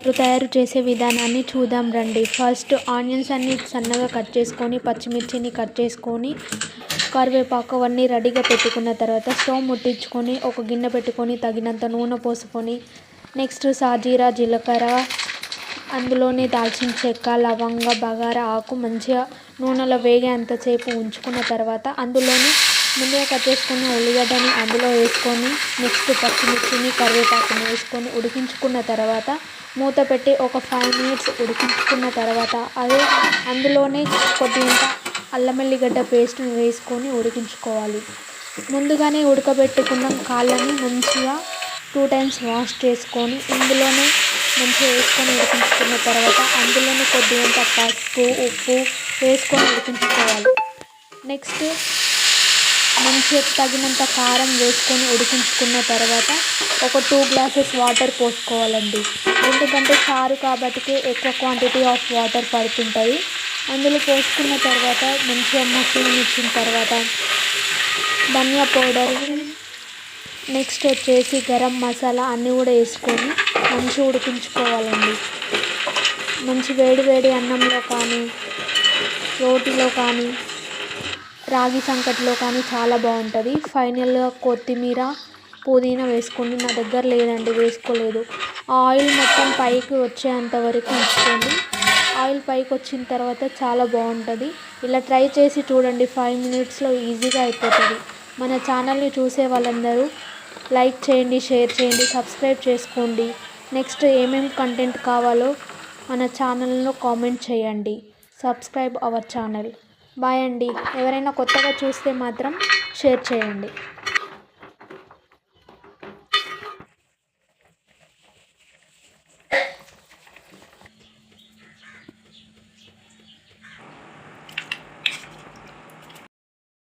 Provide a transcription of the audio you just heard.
తయారు చేసే విధానాన్ని చూద్దాం రండి. ఫస్ట్ ఆనియన్స్ అన్ని సన్నగా కట్ చేసుకొని, పచ్చిమిర్చిని కట్ చేసుకొని, కరివేపాకు అవన్నీ రెడీగా పెట్టుకున్న తర్వాత స్టవ్ ముట్టించుకొని ఒక గిన్నె పెట్టుకొని తగినంత నూనె పోసుకొని, నెక్స్ట్ సాజీరా, జీలకర్ర, అందులోనే దాల్చిన చెక్క, లవంగ, బగారా ఆకు మంచిగా నూనెలో వేగేంతసేపు ఉంచుకున్న తర్వాత అందులోని ముందుగా కట్ చేసుకున్న ఉల్లిగడ్డని అందులో వేసుకొని, నెక్స్ట్ పచ్చిమిర్చిని, కరివేపాకుని వేసుకొని ఉడికించుకున్న తర్వాత మూత పెట్టి ఒక 5 మినిట్స్ ఉడికించుకున్న తర్వాత అందులోనే కొద్దిగా అల్లం వెల్లిగడ్డ పేస్ట్ని వేసుకొని ఉడికించుకోవాలి. ముందుగానే ఉడకబెట్టుకున్న కాళ్ళని మంచిగా 2 టైమ్స్ వాష్ చేసుకొని ఇందులోనే మంచిగా వేసుకొని ఉడికించుకున్న తర్వాత అందులోనే కొద్దిగా పసుపు, ఉప్పు వేసుకొని ఉడికించుకోవాలి. నెక్స్ట్ మంచిగా తగినంత కారం వేసుకొని ఉడికించుకున్న తర్వాత ఒక 2 గ్లాసెస్ వాటర్ పోసుకోవాలండి. ఎందుకంటే చారు కాబట్టి ఎక్కువ క్వాంటిటీ ఆఫ్ వాటర్ పడుతుంటాయి. అందులో పోసుకున్న తర్వాత మంచిగా మగ్గనిచ్చిన తర్వాత ధనియా పౌడర్, నెక్స్ట్ వచ్చేసి గరం మసాలా అన్నీ కూడా వేసుకొని మంచిగా ఉడికించుకోవాలండి. మంచి వేడి వేడి అన్నంలో కానీ, రోటీలో కానీ, రాగి సంకటిలో కానీ చాలా బాగుంటుంది. ఫైనల్గా కొత్తిమీర, పుదీనా వేసుకోండి. నా దగ్గర లేదండి, వేసుకోలేదు. ఆయిల్ మొత్తం పైకి వచ్చేంత వరకు ఉంచుకోండి. ఆయిల్ పైకి వచ్చిన తర్వాత చాలా బాగుంటుంది. ఇలా ట్రై చేసి చూడండి, 5 మినిట్స్లో ఈజీగా అయిపోతుంది. మన ఛానల్ని చూసే వాళ్ళందరూ లైక్ చేయండి, షేర్ చేయండి, సబ్స్క్రైబ్ చేసుకోండి. నెక్స్ట్ ఏమేమి కంటెంట్ కావాలో మన ఛానల్లో కామెంట్ చేయండి. Subscribe our channel. బాయ్ అండి. ఎవరైనా కొత్తగా చూస్తే మాత్రం షేర్ చేయండి.